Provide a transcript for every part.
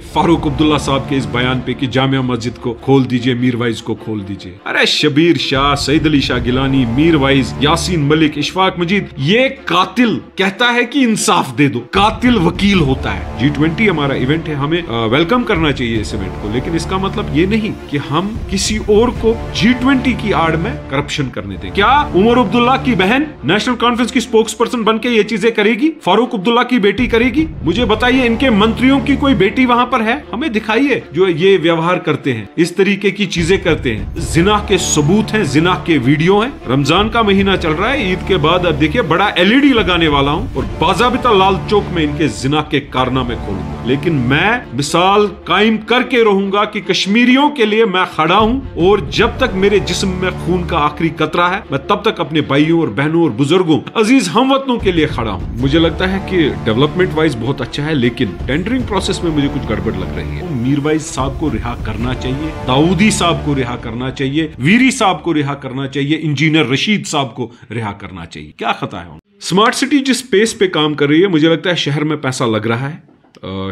फारूक अब्दुल्ला साहब के इस बयान पे कि जामिया मस्जिद को खोल दीजिए, मीरवाइज को खोल दीजिए। अरे शबीर शाह, सईद अली शाह गिलानी, मीरवाइज, यासीन मलिक, इशफाक मजीद, ये कातिल कहता है कि इंसाफ दे दो, कातिल वकील होता है। G20 हमारा इवेंट है, हमें वेलकम करना चाहिए इस इवेंट को, लेकिन इसका मतलब ये नहीं कि हम किसी और को G20 की आड़ में करप्शन करने दें। क्या उमर अब्दुल्ला की बहन नेशनल कॉन्फ्रेंस की स्पोक्स पर्सन बन के ये चीजें करेगी? फारूक अब्दुल्ला की बेटी करेगी? मुझे बताइए, इनके मंत्रियों की कोई बेटी वहां पर है? हमें दिखाइए जो ये व्यवहार करते हैं, इस तरीके की चीजें करते हैं। जिना के सबूत हैं, जिना के वीडियो हैं। रमजान का महीना चल रहा है, ईद के बाद अब देखिए बड़ा LED लगाने वाला हूं और बाज़ाबिता लाल चौक में इनके जिना के कारनामे खोलूंगा। लेकिन मैं मिसाल कायम करके रहूंगा कि कश्मीरियों के लिए मैं खड़ा हूं, और जब तक मेरे जिस्म में खून का आखिरी कतरा है, मैं तब तक अपने भाइयों और बहनों और बुजुर्गों, अजीज हमवतनों के लिए खड़ा हूं। मुझे लगता है कि डेवलपमेंट वाइज बहुत अच्छा है, लेकिन टेंडरिंग प्रोसेस में मुझे कुछ गड़बड़ लग रही है। मीरवाइज साहब को रिहा करना चाहिए, दाऊदी साहब को रिहा करना चाहिए, वीरी साहब को रिहा करना चाहिए, इंजीनियर रशीद साहब को रिहा करना चाहिए। क्या खता है? स्मार्ट सिटी जिस पेस पे काम कर रही है, मुझे लगता है शहर में पैसा लग रहा है,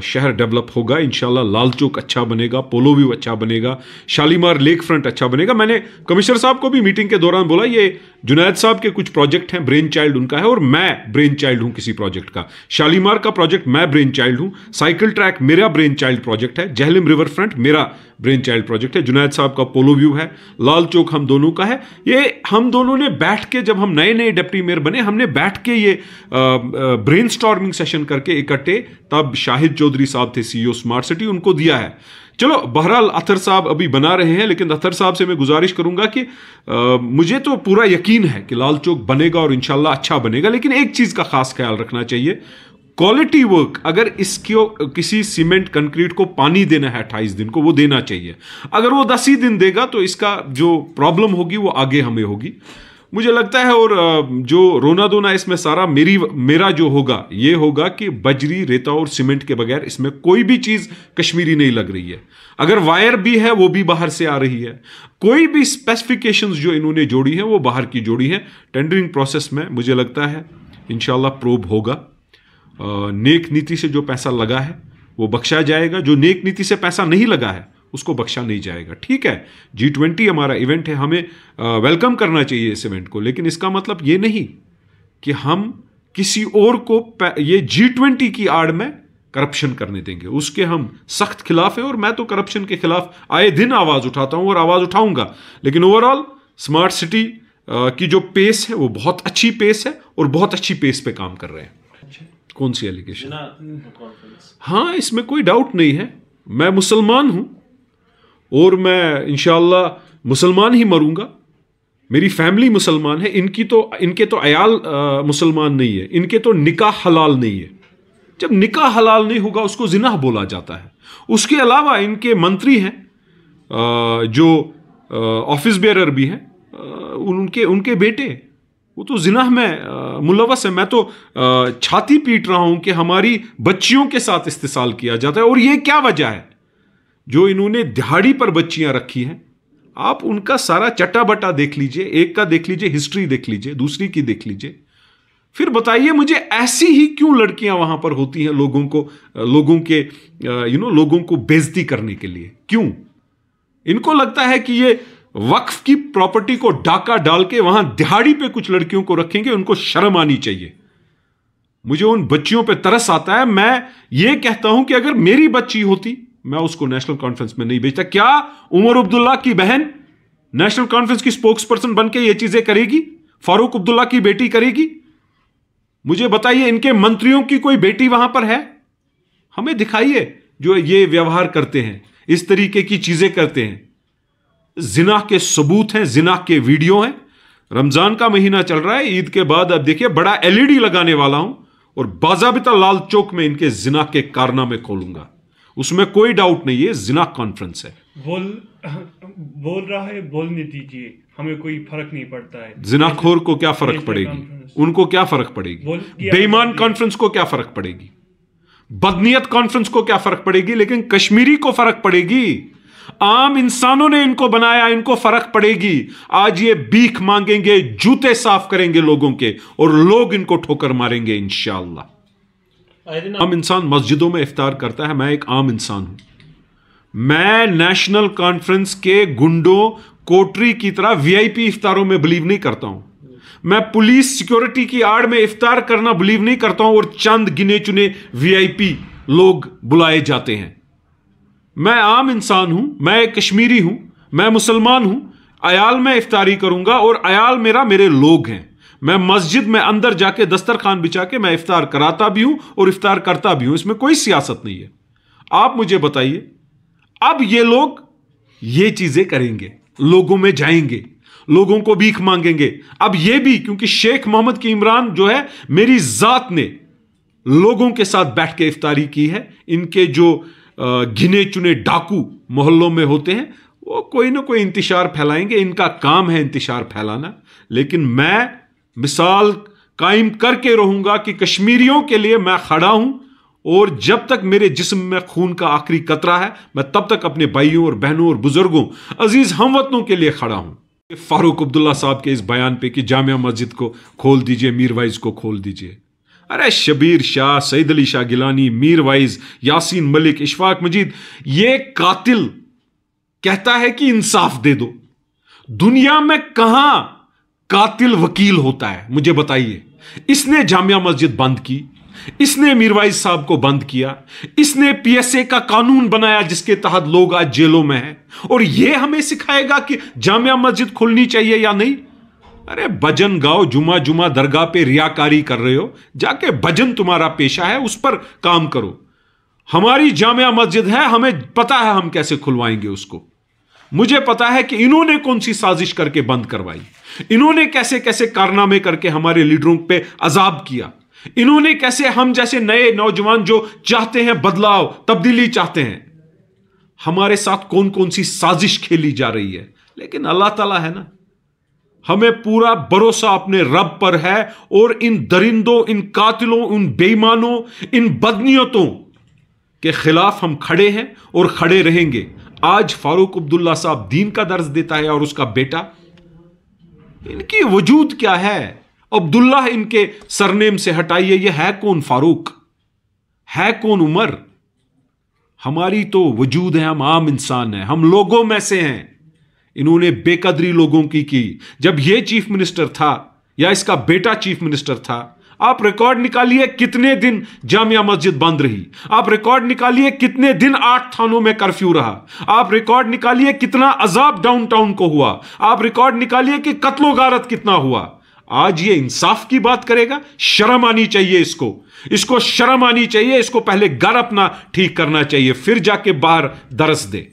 शहर डेवलप होगा इंशाल्लाह। लाल चौक अच्छा बनेगा, पोलो व्यू अच्छा बनेगा, शालीमार लेक फ्रंट अच्छा बनेगा। मैंने कमिश्नर साहब को भी मीटिंग के दौरान बोला, ये जुनैद साहब के कुछ प्रोजेक्ट हैं, ब्रेन चाइल्ड उनका है और मैं ब्रेन चाइल्ड हूं किसी प्रोजेक्ट का। शालीमार का प्रोजेक्ट मैं ब्रेन चाइल्ड हूं, साइकिल ट्रैक मेरा ब्रेन चाइल्ड प्रोजेक्ट है, जहलम रिवर फ्रंट मेरा ब्रेन चाइल्ड प्रोजेक्ट है, जुनैद साहब का पोलो व्यू है, लाल चौक हम दोनों का है। ये हम दोनों ने बैठ के, जब हम नए नए डिप्टी मेयर बने, हमने बैठ के ये ब्रेनस्टॉर्मिंग सेशन करके इकट्ठे, तब शाहिद चौधरी साहब थे CEO स्मार्ट सिटी, उनको दिया है। चलो बहरहाल अतर साहब अभी बना रहे हैं, लेकिन अतर साहब से मैं गुजारिश करूंगा कि मुझे तो पूरा यकीन है कि लाल चौक बनेगा और इंशाल्लाह अच्छा बनेगा, लेकिन एक चीज का खास ख्याल रखना चाहिए, क्वालिटी वर्क। अगर इसको किसी सीमेंट कंक्रीट को पानी देना है 28 दिन को, वो देना चाहिए। अगर वो 10 ही दिन देगा तो इसका जो प्रॉब्लम होगी वो आगे हमें होगी, मुझे लगता है। और जो रोना धोना इसमें सारा मेरा जो होगा, ये होगा कि बजरी, रेता और सीमेंट के बगैर इसमें कोई भी चीज कश्मीरी नहीं लग रही है। अगर वायर भी है वो भी बाहर से आ रही है। कोई भी स्पेसिफिकेशंस जो इन्होंने जोड़ी है वो बाहर की जोड़ी है। टेंडरिंग प्रोसेस में मुझे लगता है इंशाल्लाह प्रोब होगा। नेक नीति से जो पैसा लगा है वो बख्शा जाएगा, जो नेक नीति से पैसा नहीं लगा है उसको बख्शा नहीं जाएगा। ठीक है, G20 हमारा इवेंट है, हमें वेलकम करना चाहिए इस इवेंट को, लेकिन इसका मतलब ये नहीं कि हम किसी और को ये G20 की आड़ में करप्शन करने देंगे। उसके हम सख्त खिलाफ हैं, और मैं तो करप्शन के खिलाफ आए दिन आवाज उठाता हूं और आवाज उठाऊंगा। लेकिन ओवरऑल स्मार्ट सिटी की जो पेस है वो बहुत अच्छी पेस है और बहुत अच्छी पेस पे काम कर रहे हैं। कौन सी एलिगेशन? हाँ, इसमें कोई डाउट नहीं है। मैं मुसलमान हूं और मैं इंशाअल्लाह मुसलमान ही मरूंगा। मेरी फैमिली मुसलमान है, इनके तो अयाल मुसलमान नहीं है, इनके तो निकाह हलाल नहीं है। जब निकाह हलाल नहीं होगा उसको जिनाह बोला जाता है। उसके अलावा इनके मंत्री हैं जो ऑफिस बेयरर भी हैं, उनके बेटे, वो तो जिनाह में मुलवस है। मैं तो छाती पीट रहा हूं कि हमारी बच्चियों के साथ इस्तेसाल किया जाता है। और ये क्या वजह है? जो इन्होंने दिहाड़ी पर बच्चियां रखी हैं, आप उनका सारा चट्टा बट्टा देख लीजिए, एक का देख लीजिए, हिस्ट्री देख लीजिए, दूसरी की देख लीजिए, फिर बताइए मुझे ऐसी ही क्यों लड़कियां वहां पर होती हैं लोगों को बेइज्जती करने के लिए? क्यों? इनको लगता है कि ये वक्फ की प्रॉपर्टी को डाका डाल के वहां दिहाड़ी पे कुछ लड़कियों को रखेंगे, उनको शर्म आनी चाहिए। मुझे उन बच्चियों पे तरस आता है। मैं ये कहता हूं कि अगर मेरी बच्ची होती, मैं उसको नेशनल कॉन्फ्रेंस में नहीं भेजता। क्या उमर अब्दुल्ला की बहन नेशनल कॉन्फ्रेंस की स्पोक्स पर्सन बन के ये चीजें करेगी? फारूक अब्दुल्ला की बेटी करेगी? मुझे बताइए, इनके मंत्रियों की कोई बेटी वहां पर है? हमें दिखाइए जो ये व्यवहार करते हैं, इस तरीके की चीजें करते हैं। जिना के सबूत हैं, जिना के वीडियो हैं। रमजान का महीना चल रहा है, ईद के बाद अब देखिए बड़ा LED लगाने वाला हूं और बाज़ाबिता लाल चौक में इनके जिना के कारनामे खोलूंगा। उसमें कोई डाउट नहीं है, जिना कॉन्फ्रेंस है। बोल रहा है, बोलने दीजिए, हमें कोई फर्क नहीं पड़ता है। जिनाखोर को क्या फर्क पड़ेगी? उनको क्या फर्क पड़ेगी? बेईमान कॉन्फ्रेंस को क्या फर्क पड़ेगी? बदनीयत कॉन्फ्रेंस को क्या फर्क पड़ेगी? लेकिन कश्मीरी को फर्क पड़ेगी। आम इंसानों ने इनको बनाया, इनको फर्क पड़ेगी। आज ये भीख मांगेंगे, जूते साफ करेंगे लोगों के, और लोग इनको ठोकर मारेंगे इंशाअल्लाह। आम इंसान मस्जिदों में इफ्तार करता है, मैं एक आम इंसान हूं। मैं नेशनल कॉन्फ्रेंस के गुंडों कोटरी की तरह वीआईपी इफ्तारों में बिलीव नहीं करता हूं। मैं पुलिस सिक्योरिटी की आड़ में इफ्तार करना बिलीव नहीं करता हूं और चंद गिने चुने वीआईपी लोग बुलाए जाते हैं। मैं आम इंसान हूं, मैं एक कश्मीरी हूं, मैं मुसलमान हूं। अयाल में इफ्तारी करूंगा और अयाल मेरे लोग हैं। मैं मस्जिद में अंदर जाके दस्तरखान बिछा के मैं इफ्तार कराता भी हूं और इफ्तार करता भी हूं। इसमें कोई सियासत नहीं है। आप मुझे बताइए, अब ये लोग ये चीजें करेंगे, लोगों में जाएंगे, लोगों को भीख मांगेंगे। अब ये भी क्योंकि शेख मोहम्मद की इमरान जो है, मेरी जात ने लोगों के साथ बैठ के इफ्तारी की है। इनके जो गिने चुने डाकू मोहल्लों में होते हैं वो कोई ना कोई इंतशार फैलाएंगे। इनका काम है इंतशार फैलाना। लेकिन मैं मिसाल कायम करके रहूंगा कि कश्मीरियों के लिए मैं खड़ा हूं और जब तक मेरे जिस्म में खून का आखिरी कतरा है, मैं तब तक अपने भाइयों और बहनों और बुजुर्गों, अजीज हमवतनों के लिए खड़ा हूं। फारूक अब्दुल्ला साहब के इस बयान पे कि जामिया मस्जिद को खोल दीजिए, मीरवाइज को खोल दीजिए। अरे शबीर शाह, सईद अली शाह गिलानी, मीरवाइज, यासीन मलिक, इशफाक मजीद, ये कातिल कहता है कि इंसाफ दे दो। दुनिया में कहां कातिल वकील होता है, मुझे बताइए। इसने जामिया मस्जिद बंद की, इसने मीरवाइज साहब को बंद किया, इसने पीएसए का कानून बनाया जिसके तहत लोग आज जेलों में हैं, और यह हमें सिखाएगा कि जामिया मस्जिद खुलनी चाहिए या नहीं। अरे भजन गाओ, जुमा जुमा दरगाह पे रियाकारी कर रहे हो, जाके भजन तुम्हारा पेशा है, उस पर काम करो। हमारी जामिया मस्जिद है, हमें पता है हम कैसे खुलवाएंगे उसको। मुझे पता है कि इन्होंने कौन सी साजिश करके बंद करवाई, इन्होंने कैसे कैसे कारनामे करके हमारे लीडरों पे अजाब किया, इन्होंने कैसे हम जैसे नए नौजवान जो चाहते हैं बदलाव, तब्दीली चाहते हैं, हमारे साथ कौन कौन सी साजिश खेली जा रही है। लेकिन अल्लाह ताला है ना, हमें पूरा भरोसा अपने रब पर है और इन दरिंदों, इन कातिलों, उन बेईमानों, इन बदनीयतों के खिलाफ हम खड़े हैं और खड़े रहेंगे। आज फारूक अब्दुल्ला साहब दीन का दर्ज देता है और उसका बेटा, इनकी वजूद क्या है? अब्दुल्ला इनके सरनेम से हटाइए। यह है कौन फारूक, है कौन उमर? हमारी तो वजूद है, हम आम इंसान हैं, हम लोगों में से हैं। इन्होंने बेकदरी लोगों की। जब यह चीफ मिनिस्टर था या इसका बेटा चीफ मिनिस्टर था, आप रिकॉर्ड निकालिए कितने दिन जामिया मस्जिद बंद रही। आप रिकॉर्ड निकालिए कितने दिन 8 थानों में कर्फ्यू रहा। आप रिकॉर्ड निकालिए कितना अजाब डाउनटाउन को हुआ। आप रिकॉर्ड निकालिए कि कत्लो गारत कितना हुआ। आज ये इंसाफ की बात करेगा? शर्म आनी चाहिए इसको शर्म आनी चाहिए। इसको पहले घर अपना ठीक करना चाहिए, फिर जाके बाहर दरस दे।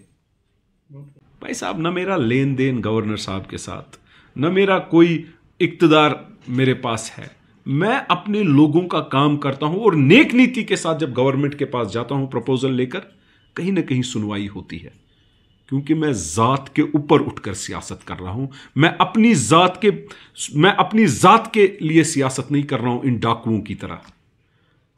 भाई साहब, न मेरा लेन देन गवर्नर साहब के साथ, न मेरा कोई इक्तदार मेरे पास है। मैं अपने लोगों का काम करता हूं और नेक नीति के साथ जब गवर्नमेंट के पास जाता हूं प्रपोजल लेकर, कहीं ना कहीं सुनवाई होती है, क्योंकि मैं जात के ऊपर उठकर सियासत कर रहा हूं। मैं अपनी जात के लिए सियासत नहीं कर रहा हूं इन डाकुओं की तरह।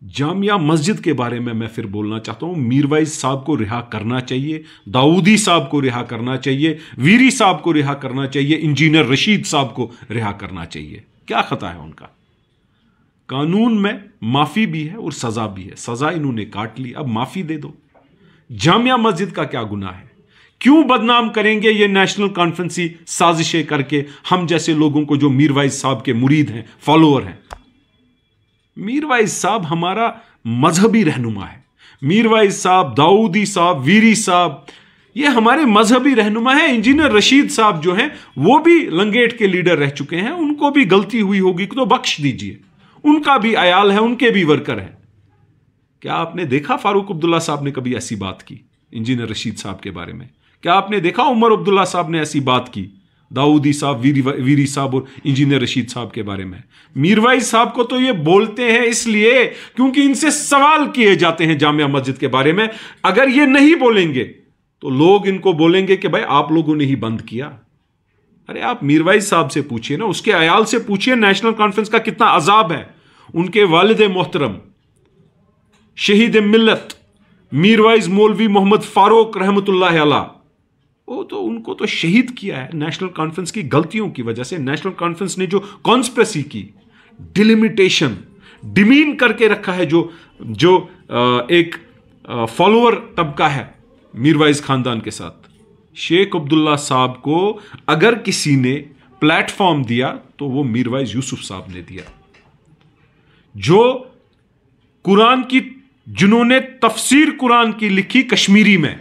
जामिया मस्जिद के बारे में मैं फिर बोलना चाहता हूं, मीरवाइज साहब को रिहा करना चाहिए, दाऊदी साहब को रिहा करना चाहिए, वीरी साहब को रिहा करना चाहिए, इंजीनियर रशीद साहब को रिहा करना चाहिए। क्या खता है उनका? कानून में माफी भी है और सजा भी है। सजा इन्होंने काट ली, अब माफी दे दो। जामिया मस्जिद का क्या गुनाह है? क्यों बदनाम करेंगे ये नेशनल कॉन्फ्रेंसी साजिशें करके हम जैसे लोगों को जो मीरवाइज साहब के मुरीद हैं, फॉलोअर हैं। मीरवाइज साहब हमारा मजहबी रहनुमा है। मीरवाइज साहब, दाऊदी साहब, वीरी साहब, ये हमारे मजहबी रहनुमा है। इंजीनियर रशीद साहब जो हैं वो भी लंगेट के लीडर रह चुके हैं, उनको भी गलती हुई होगी तो बख्श दीजिए। उनका भी अयाल है, उनके भी वर्कर हैं। क्या आपने देखा फारूक अब्दुल्ला साहब ने कभी ऐसी बात की इंजीनियर रशीद साहब के बारे में? क्या आपने देखा उमर अब्दुल्ला साहब ने ऐसी बात की दाऊदी साहब, वीरी साहब और इंजीनियर रशीद साहब के बारे में? मीरवाइज साहब को तो ये बोलते हैं इसलिए क्योंकि इनसे सवाल किए जाते हैं जामिया मस्जिद के बारे में। अगर ये नहीं बोलेंगे तो लोग इनको बोलेंगे कि भाई आप लोगों ने ही बंद किया। अरे आप मीरवाइज साहब से पूछिए ना, उसके अयाल से पूछिए नेशनल कॉन्फ्रेंस का कितना अजाब है। उनके वालिद मोहतरम शहीद मिल्लत मीरवाइज मौलवी मोहम्मद फारूक रहमतुल्लाह अलैह, वो तो उनको तो शहीद किया है नेशनल कॉन्फ्रेंस की गलतियों की वजह से। नेशनल कॉन्फ्रेंस ने जो कॉन्स्पिरेसी की, डिलिमिटेशन, डिमीन करके रखा है, जो जो एक फॉलोअर तबका है मीरवाइज खानदान के साथ। शेख अब्दुल्ला साहब को अगर किसी ने प्लेटफॉर्म दिया तो वो मीरवाइज यूसुफ साहब ने दिया, जो कुरान की, जिन्होंने तफसीर कुरान की लिखी कश्मीरी में,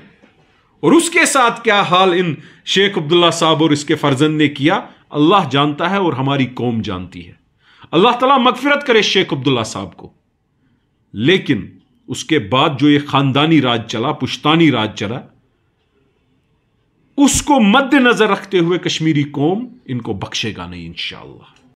और उसके साथ क्या हाल इन शेख अब्दुल्ला साहब और इसके फर्जंद ने किया, अल्लाह जानता है और हमारी कौम जानती है। अल्लाह ताला मगफिरत करे शेख अब्दुल्ला साहब को। लेकिन उसके बाद जो ये खानदानी राज चला, पुश्तानी राज चला, उसको मद्देनजर रखते हुए कश्मीरी कौम इनको बख्शेगा नहीं इंशाअल्लाह।